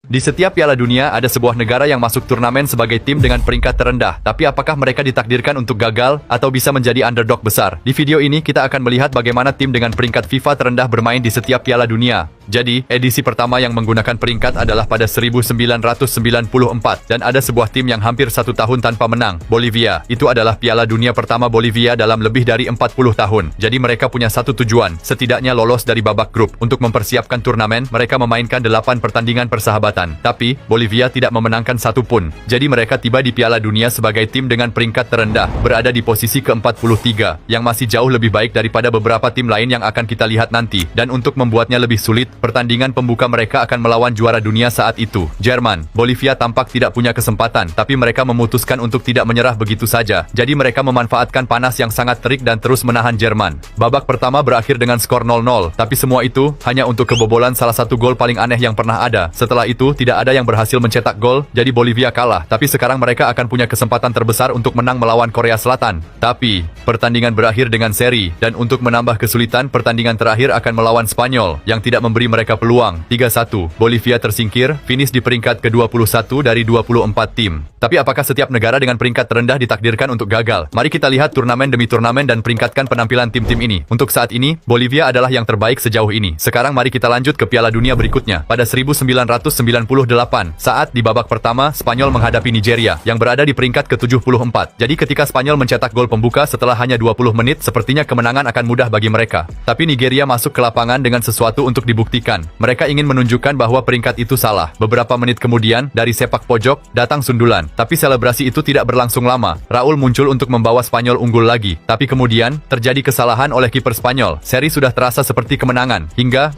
Di setiap Piala Dunia ada sebuah negara yang masuk turnamen sebagai tim dengan peringkat terendah. Tapi apakah mereka ditakdirkan untuk gagal atau bisa menjadi underdog besar? Di video ini kita akan melihat bagaimana tim dengan peringkat FIFA terendah bermain di setiap Piala Dunia. Jadi, edisi pertama yang menggunakan peringkat adalah pada 1994 dan ada sebuah tim yang hampir 1 tahun tanpa menang, Bolivia. Itu adalah Piala Dunia pertama Bolivia dalam lebih dari 40 tahun. Jadi mereka punya satu tujuan, setidaknya lolos dari babak grup. Untuk mempersiapkan turnamen, mereka memainkan 8 pertandingan persahabatan. Tapi, Bolivia tidak memenangkan satu pun. Jadi mereka tiba di Piala Dunia sebagai tim dengan peringkat terendah, berada di posisi ke-43, yang masih jauh lebih baik daripada beberapa tim lain yang akan kita lihat nanti. Dan untuk membuatnya lebih sulit, pertandingan pembuka mereka akan melawan juara dunia saat itu, Jerman. Bolivia tampak tidak punya kesempatan, tapi mereka memutuskan untuk tidak menyerah begitu saja. Jadi mereka memanfaatkan panas yang sangat terik dan terus menahan Jerman. Babak pertama berakhir dengan skor 0-0, tapi semua itu hanya untuk kebobolan salah satu gol paling aneh yang pernah ada. Setelah itu, tidak ada yang berhasil mencetak gol, jadi Bolivia kalah. Tapi sekarang mereka akan punya kesempatan terbesar untuk menang melawan Korea Selatan. Tapi, pertandingan berakhir dengan seri, dan untuk menambah kesulitan, pertandingan terakhir akan melawan Spanyol, yang tidak memberi mereka peluang. 3-1, Bolivia tersingkir, finish di peringkat ke-21 dari 24 tim. Tapi apakah setiap negara dengan peringkat terendah ditakdirkan untuk gagal? Mari kita lihat turnamen demi turnamen dan peringkatkan penampilan tim-tim ini. Untuk saat ini, Bolivia adalah yang terbaik sejauh ini. Sekarang mari kita lanjut ke Piala Dunia berikutnya. Pada 1998, saat di babak pertama, Spanyol menghadapi Nigeria, yang berada di peringkat ke-74. Jadi ketika Spanyol mencetak gol pembuka setelah hanya 20 menit, sepertinya kemenangan akan mudah bagi mereka. Tapi Nigeria masuk ke lapangan dengan sesuatu untuk dibuktikan. Mereka ingin menunjukkan bahwa peringkat itu salah. Beberapa menit kemudian, dari sepak pojok, datang sundulan. Tapi selebrasi itu tidak berlangsung lama. Raul muncul untuk membawa Spanyol unggul lagi. Tapi kemudian, terjadi kesalahan oleh kiper Spanyol. Seri sudah terasa seperti kemenangan. Hingga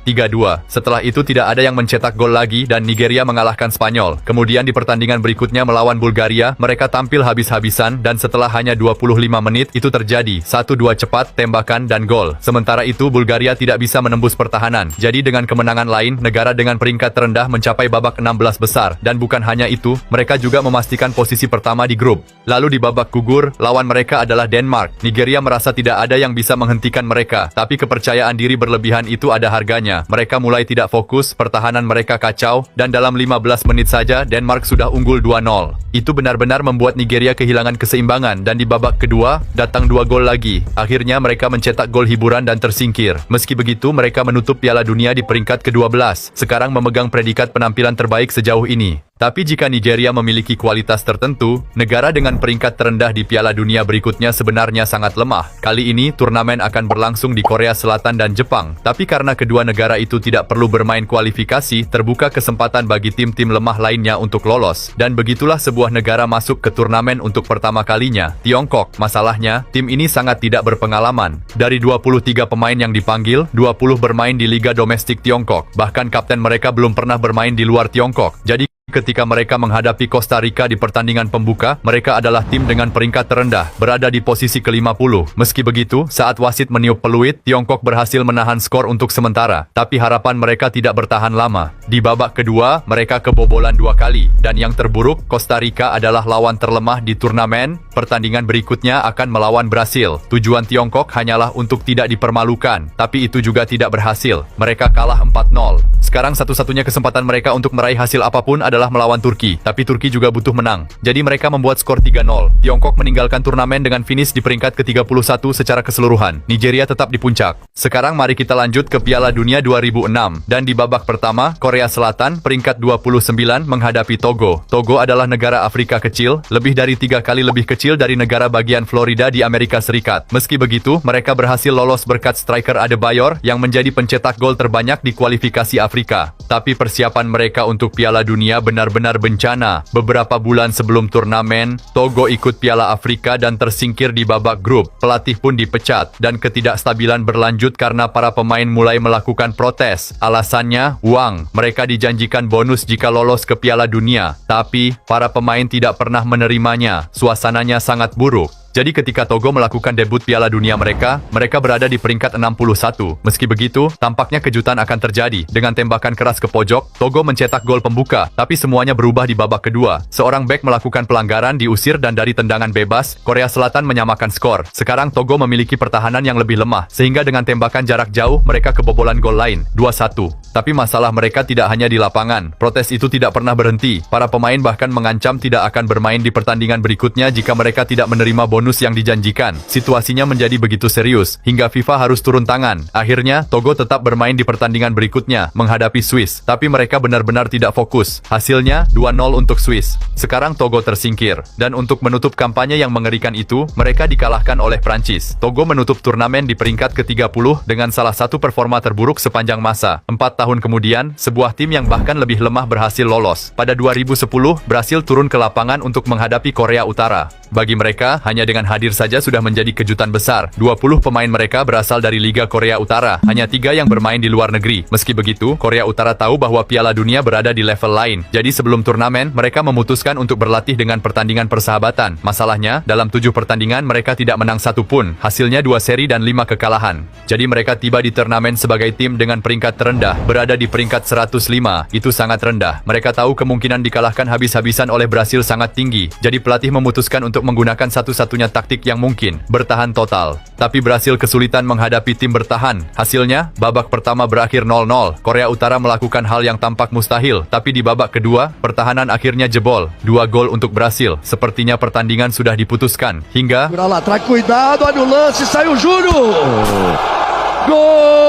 3-2. Setelah itu tidak ada yang mencetak gol lagi dan Nigeria mengalahkan Spanyol. Kemudian di pertandingan berikutnya melawan Bulgaria, mereka tampil habis-habisan dan setelah hanya 25 menit itu terjadi 1-2 cepat, tembakan dan gol. Sementara itu Bulgaria tidak bisa menembus pertahanan. Jadi dengan kemenangan lain, negara dengan peringkat terendah mencapai babak 16 besar. Dan bukan hanya itu, mereka juga memastikan posisi pertama di grup. Lalu di babak gugur, lawan mereka adalah Denmark. Nigeria merasa tidak ada yang bisa menghentikan mereka, tapi kepercayaan diri berlebihan itu ada harganya. Mereka mulai tidak fokus, pertahanan mereka kacau, dan dalam 15 menit saja Denmark sudah unggul 2-0. Itu benar-benar membuat Nigeria kehilangan keseimbangan dan di babak kedua, datang 2 gol lagi. Akhirnya mereka mencetak gol hiburan dan tersingkir. Meski begitu, mereka menutup Piala Dunia di peringkat ke-12. Sekarang memegang predikat penampilan terbaik sejauh ini. Tapi jika Nigeria memiliki kualitas tertentu, negara dengan peringkat terendah di Piala Dunia berikutnya sebenarnya sangat lemah. Kali ini, turnamen akan berlangsung di Korea Selatan dan Jepang. Tapi karena kedua negara itu tidak perlu bermain kualifikasi, terbuka kesempatan bagi tim-tim lemah lainnya untuk lolos. Dan begitulah sebuah negara masuk ke turnamen untuk pertama kalinya, Tiongkok. Masalahnya, tim ini sangat tidak berpengalaman. Dari 23 pemain yang dipanggil, 20 bermain di Liga Domestik Tiongkok. Bahkan kapten mereka belum pernah bermain di luar Tiongkok. Jadi, ketika mereka menghadapi Costa Rica di pertandingan pembuka, mereka adalah tim dengan peringkat terendah, berada di posisi ke-50. Meski begitu, saat wasit meniup peluit, Tiongkok berhasil menahan skor untuk sementara. Tapi harapan mereka tidak bertahan lama. Di babak kedua, mereka kebobolan 2 kali. Dan yang terburuk, Costa Rica adalah lawan terlemah di turnamen. Pertandingan berikutnya akan melawan Brasil. Tujuan Tiongkok hanyalah untuk tidak dipermalukan. Tapi itu juga tidak berhasil. Mereka kalah 4-0. Sekarang satu-satunya kesempatan mereka untuk meraih hasil apapun adalah melawan Turki, tapi Turki juga butuh menang. Jadi mereka membuat skor 3-0. Tiongkok meninggalkan turnamen dengan finish di peringkat ke-31 secara keseluruhan. Nigeria tetap di puncak. Sekarang mari kita lanjut ke Piala Dunia 2006. Dan di babak pertama, Korea Selatan peringkat 29 menghadapi Togo. Togo adalah negara Afrika kecil, lebih dari 3 kali lebih kecil dari negara bagian Florida di Amerika Serikat. Meski begitu, mereka berhasil lolos berkat striker Adebayor yang menjadi pencetak gol terbanyak di kualifikasi Afrika. Tapi persiapan mereka untuk Piala Dunia benar-benar bencana. Beberapa bulan sebelum turnamen, Togo ikut Piala Afrika dan tersingkir di babak grup. Pelatih pun dipecat dan ketidakstabilan berlanjut karena para pemain mulai melakukan protes. Alasannya, uang. Mereka dijanjikan bonus jika lolos ke Piala Dunia. Tapi, para pemain tidak pernah menerimanya. Suasananya sangat buruk. Jadi ketika Togo melakukan debut Piala Dunia mereka berada di peringkat 61. Meski begitu, tampaknya kejutan akan terjadi. Dengan tembakan keras ke pojok, Togo mencetak gol pembuka, tapi semuanya berubah di babak kedua. Seorang bek melakukan pelanggaran, diusir, dan dari tendangan bebas, Korea Selatan menyamakan skor. Sekarang Togo memiliki pertahanan yang lebih lemah, sehingga dengan tembakan jarak jauh, mereka kebobolan gol lain, 2-1. Tapi masalah mereka tidak hanya di lapangan. Protes itu tidak pernah berhenti. Para pemain bahkan mengancam tidak akan bermain di pertandingan berikutnya jika mereka tidak menerima bonus yang dijanjikan. Situasinya menjadi begitu serius, hingga FIFA harus turun tangan. Akhirnya, Togo tetap bermain di pertandingan berikutnya, menghadapi Swiss. Tapi mereka benar-benar tidak fokus. Hasilnya, 2-0 untuk Swiss. Sekarang Togo tersingkir. Dan untuk menutup kampanye yang mengerikan itu, mereka dikalahkan oleh Prancis. Togo menutup turnamen di peringkat ke-30 dengan salah satu performa terburuk sepanjang masa. 4 tahun kemudian, sebuah tim yang bahkan lebih lemah berhasil lolos. Pada 2010, Brasil turun ke lapangan untuk menghadapi Korea Utara. Bagi mereka, hanya dengan hadir saja sudah menjadi kejutan besar. 20 pemain mereka berasal dari Liga Korea Utara, hanya 3 yang bermain di luar negeri. Meski begitu, Korea Utara tahu bahwa Piala Dunia berada di level lain. Jadi sebelum turnamen, mereka memutuskan untuk berlatih dengan pertandingan persahabatan. Masalahnya, dalam 7 pertandingan mereka tidak menang satu pun. Hasilnya 2 seri dan 5 kekalahan. Jadi mereka tiba di turnamen sebagai tim dengan peringkat terendah, berada di peringkat 105. Itu sangat rendah. Mereka tahu kemungkinan dikalahkan habis-habisan oleh Brasil sangat tinggi. Jadi pelatih memutuskan untuk menggunakan satu-satunya taktik yang mungkin, bertahan total. Tapi Brasil kesulitan menghadapi tim bertahan. Hasilnya, babak pertama berakhir 0-0. Korea Utara melakukan hal yang tampak mustahil, tapi di babak kedua, pertahanan akhirnya jebol. 2 gol untuk Brasil. Sepertinya pertandingan sudah diputuskan. Hingga cuidado, olha o lance, saiu Júnior. Gol!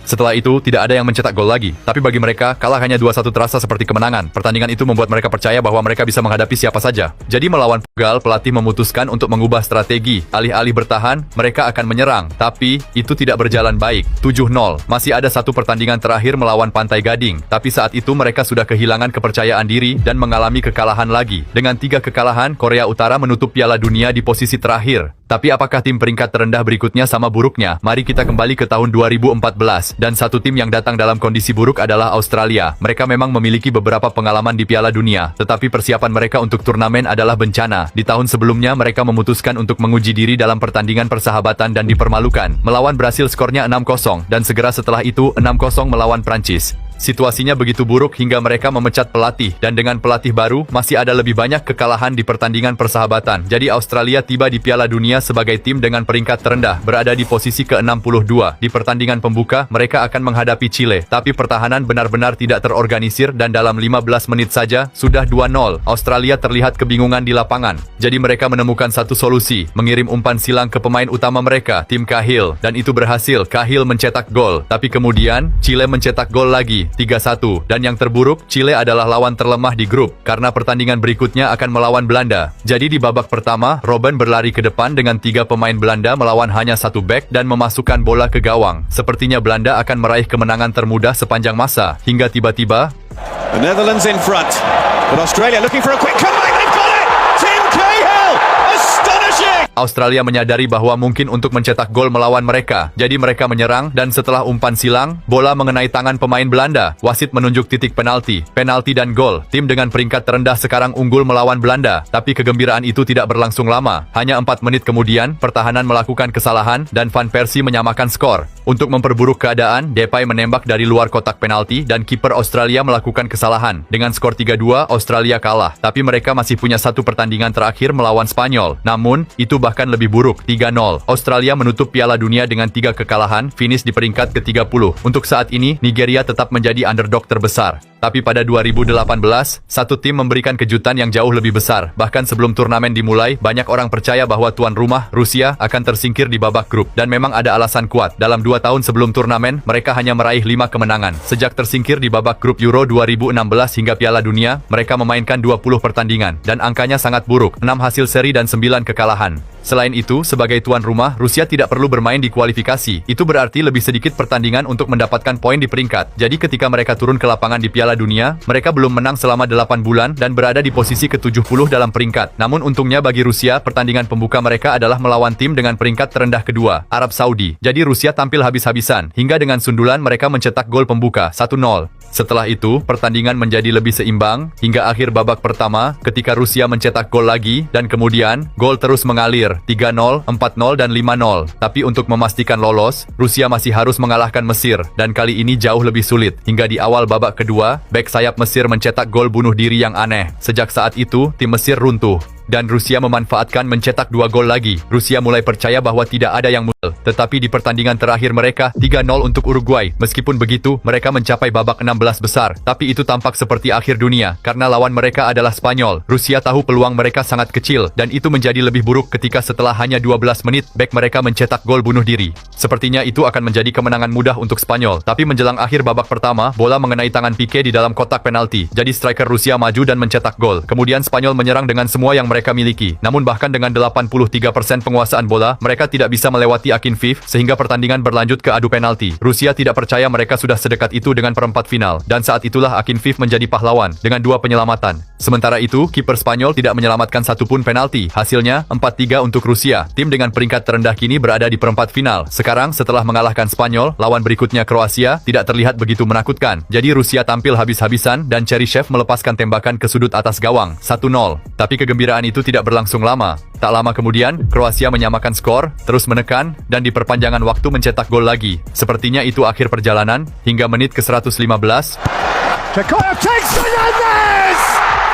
Setelah itu, tidak ada yang mencetak gol lagi. Tapi bagi mereka, kalah hanya 2-1 terasa seperti kemenangan. Pertandingan itu membuat mereka percaya bahwa mereka bisa menghadapi siapa saja. Jadi melawan Portugal, pelatih memutuskan untuk mengubah strategi. Alih-alih bertahan, mereka akan menyerang. Tapi, itu tidak berjalan baik. 7-0. Masih ada satu pertandingan terakhir melawan Pantai Gading. Tapi saat itu mereka sudah kehilangan kepercayaan diri dan mengalami kekalahan lagi. Dengan 3 kekalahan, Korea Utara menutup Piala Dunia di posisi terakhir. Tapi apakah tim peringkat terendah berikutnya sama buruknya? Mari kita kembali ke tahun 2014. Dan satu tim yang datang dalam kondisi buruk adalah Australia. Mereka memang memiliki beberapa pengalaman di Piala Dunia, tetapi persiapan mereka untuk turnamen adalah bencana. Di tahun sebelumnya mereka memutuskan untuk menguji diri dalam pertandingan persahabatan dan dipermalukan. Melawan Brasil skornya 6-0, dan segera setelah itu 6-0 melawan Prancis. Situasinya begitu buruk hingga mereka memecat pelatih, dan dengan pelatih baru, masih ada lebih banyak kekalahan di pertandingan persahabatan. Jadi Australia tiba di Piala Dunia sebagai tim dengan peringkat terendah, berada di posisi ke-62. Di pertandingan pembuka, mereka akan menghadapi Chile, tapi pertahanan benar-benar tidak terorganisir dan dalam 15 menit saja, sudah 2-0. Australia terlihat kebingungan di lapangan. Jadi mereka menemukan satu solusi, mengirim umpan silang ke pemain utama mereka, tim Cahill, dan itu berhasil. Cahill mencetak gol, tapi kemudian, Chile mencetak gol lagi, 3-1. Dan yang terburuk, Chile adalah lawan terlemah di grup, karena pertandingan berikutnya akan melawan Belanda. Jadi di babak pertama, Robben berlari ke depan dengan 3 pemain Belanda melawan hanya 1 bek dan memasukkan bola ke gawang. Sepertinya Belanda akan meraih kemenangan termudah sepanjang masa, hingga tiba-tiba The Netherlands in front, but Australia looking for a quick comeback. They've got it! Tim Cahill! Astonishing! Australia menyadari bahwa mungkin untuk mencetak gol melawan mereka. Jadi mereka menyerang, dan setelah umpan silang, bola mengenai tangan pemain Belanda. Wasit menunjuk titik penalti. Penalti dan gol. Tim dengan peringkat terendah sekarang unggul melawan Belanda. Tapi kegembiraan itu tidak berlangsung lama. Hanya 4 menit kemudian, pertahanan melakukan kesalahan, dan Van Persie menyamakan skor. Untuk memperburuk keadaan, Depay menembak dari luar kotak penalti, dan kiper Australia melakukan kesalahan. Dengan skor 3-2, Australia kalah. Tapi mereka masih punya satu pertandingan terakhir melawan Spanyol. Namun, itu bahkan lebih buruk, 3-0. Australia menutup Piala Dunia dengan 3 kekalahan, finish di peringkat ke-30. Untuk saat ini, Nigeria tetap menjadi underdog terbesar. Tapi pada 2018, satu tim memberikan kejutan yang jauh lebih besar. Bahkan sebelum turnamen dimulai, banyak orang percaya bahwa tuan rumah, Rusia, akan tersingkir di babak grup. Dan memang ada alasan kuat. Dalam 2 tahun sebelum turnamen, mereka hanya meraih 5 kemenangan. Sejak tersingkir di babak grup Euro 2016 hingga Piala Dunia, mereka memainkan 20 pertandingan. Dan angkanya sangat buruk, 6 hasil seri dan 9 kekalahan. Selain itu, sebagai tuan rumah, Rusia tidak perlu bermain di kualifikasi. Itu berarti lebih sedikit pertandingan untuk mendapatkan poin di peringkat. Jadi ketika mereka turun ke lapangan di Piala Dunia, mereka belum menang selama 8 bulan dan berada di posisi ke-70 dalam peringkat. Namun untungnya bagi Rusia, pertandingan pembuka mereka adalah melawan tim dengan peringkat terendah kedua, Arab Saudi. Jadi Rusia tampil habis-habisan, hingga dengan sundulan mereka mencetak gol pembuka, 1-0. Setelah itu, pertandingan menjadi lebih seimbang, hingga akhir babak pertama, ketika Rusia mencetak gol lagi, dan kemudian, gol terus mengalir, 3-0, 4-0, dan 5-0. Tapi untuk memastikan lolos, Rusia masih harus mengalahkan Mesir, dan kali ini jauh lebih sulit. Hingga di awal babak kedua, bek sayap Mesir mencetak gol bunuh diri yang aneh. Sejak saat itu, tim Mesir runtuh. Dan Rusia memanfaatkan mencetak 2 gol lagi. Rusia mulai percaya bahwa tidak ada yang mustahil. Tetapi di pertandingan terakhir mereka, 3-0 untuk Uruguay. Meskipun begitu, mereka mencapai babak 16 besar. Tapi itu tampak seperti akhir dunia, karena lawan mereka adalah Spanyol. Rusia tahu peluang mereka sangat kecil, dan itu menjadi lebih buruk ketika setelah hanya 12 menit, bek mereka mencetak gol bunuh diri. Sepertinya itu akan menjadi kemenangan mudah untuk Spanyol. Tapi menjelang akhir babak pertama, bola mengenai tangan Pique di dalam kotak penalti. Jadi striker Rusia maju dan mencetak gol. Kemudian Spanyol menyerang dengan semua yang mereka miliki. Namun bahkan dengan 83% penguasaan bola, mereka tidak bisa melewati Akinfeev, sehingga pertandingan berlanjut ke adu penalti. Rusia tidak percaya mereka sudah sedekat itu dengan perempat final, dan saat itulah Akinfeev menjadi pahlawan, dengan 2 penyelamatan. Sementara itu, kiper Spanyol tidak menyelamatkan satupun penalti. Hasilnya, 4-3 untuk Rusia. Tim dengan peringkat terendah kini berada di perempat final. Sekarang, setelah mengalahkan Spanyol, lawan berikutnya Kroasia, tidak terlihat begitu menakutkan. Jadi Rusia tampil habis-habisan, dan Cheryshev melepaskan tembakan ke sudut atas gawang, 1-0. Tapi kegembiraan itu tidak berlangsung lama. Tak lama kemudian, Kroasia menyamakan skor, terus menekan, dan di perpanjangan waktu mencetak gol lagi. Sepertinya itu akhir perjalanan, hingga menit ke-115. Chekaev takes Fernandez!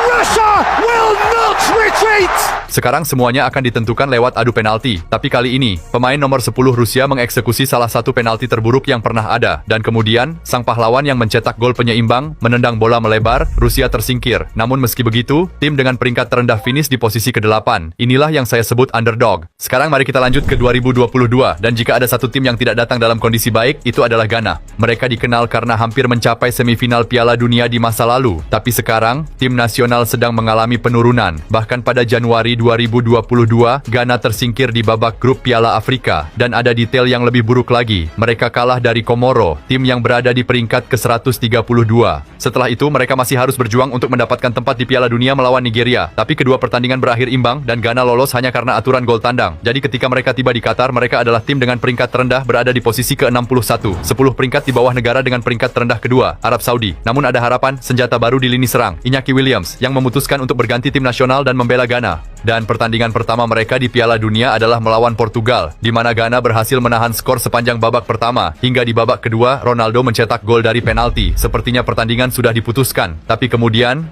Russia will not retreat! Sekarang semuanya akan ditentukan lewat adu penalti. Tapi kali ini, pemain nomor 10 Rusia mengeksekusi salah satu penalti terburuk yang pernah ada. Dan kemudian, sang pahlawan yang mencetak gol penyeimbang, menendang bola melebar, Rusia tersingkir. Namun meski begitu, tim dengan peringkat terendah finish di posisi ke-8. Inilah yang saya sebut underdog. Sekarang mari kita lanjut ke 2022. Dan jika ada satu tim yang tidak datang dalam kondisi baik, itu adalah Ghana. Mereka dikenal karena hampir mencapai semifinal Piala Dunia di masa lalu. Tapi sekarang, tim nasional sedang mengalami penurunan. Bahkan pada Januari 2022, Ghana tersingkir di babak grup Piala Afrika. Dan ada detail yang lebih buruk lagi. Mereka kalah dari Komoro, tim yang berada di peringkat ke-132. Setelah itu, mereka masih harus berjuang untuk mendapatkan tempat di Piala Dunia melawan Nigeria. Tapi kedua pertandingan berakhir imbang, dan Ghana lolos hanya karena aturan gol tandang. Jadi ketika mereka tiba di Qatar, mereka adalah tim dengan peringkat terendah berada di posisi ke-61. 10 peringkat di bawah negara dengan peringkat terendah kedua, Arab Saudi. Namun ada harapan, senjata baru di lini serang, Iñaki Williams, yang memutuskan untuk berganti tim nasional dan membela Ghana. Dan pertandingan pertama mereka di Piala Dunia adalah melawan Portugal, di mana Ghana berhasil menahan skor sepanjang babak pertama. Hingga di babak kedua, Ronaldo mencetak gol dari penalti. Sepertinya pertandingan sudah diputuskan. Tapi kemudian,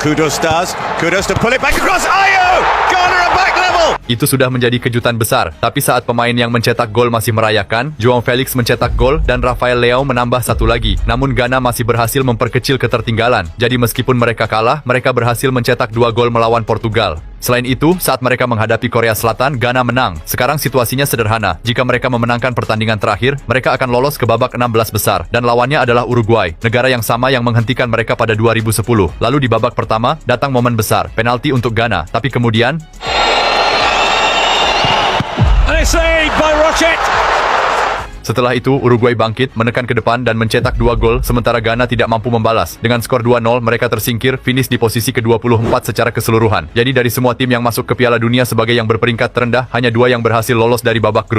Kudus to pull it back across. Ayew! Ghana are back level! itu sudah menjadi kejutan besar. Tapi saat pemain yang mencetak gol masih merayakan, João Felix mencetak gol dan Rafael Leao menambah satu lagi. Namun Ghana masih berhasil memperkecil ketertinggalan. Jadi meskipun mereka kalah, mereka berhasil mencetak 2 gol melawan Portugal. Selain itu, saat mereka menghadapi Korea Selatan, Ghana menang. Sekarang situasinya sederhana. Jika mereka memenangkan pertandingan terakhir, mereka akan lolos ke babak 16 besar. Dan lawannya adalah Uruguay, negara yang sama yang menghentikan mereka pada 2010. Lalu di babak pertama, datang momen besar, penalti untuk Ghana. Tapi kemudian, setelah itu, Uruguay bangkit, menekan ke depan dan mencetak 2 gol, sementara Ghana tidak mampu membalas. Dengan skor 2-0, mereka tersingkir, finish di posisi ke-24 secara keseluruhan. Jadi dari semua tim yang masuk ke Piala Dunia sebagai yang berperingkat terendah, hanya 2 yang berhasil lolos dari babak grup.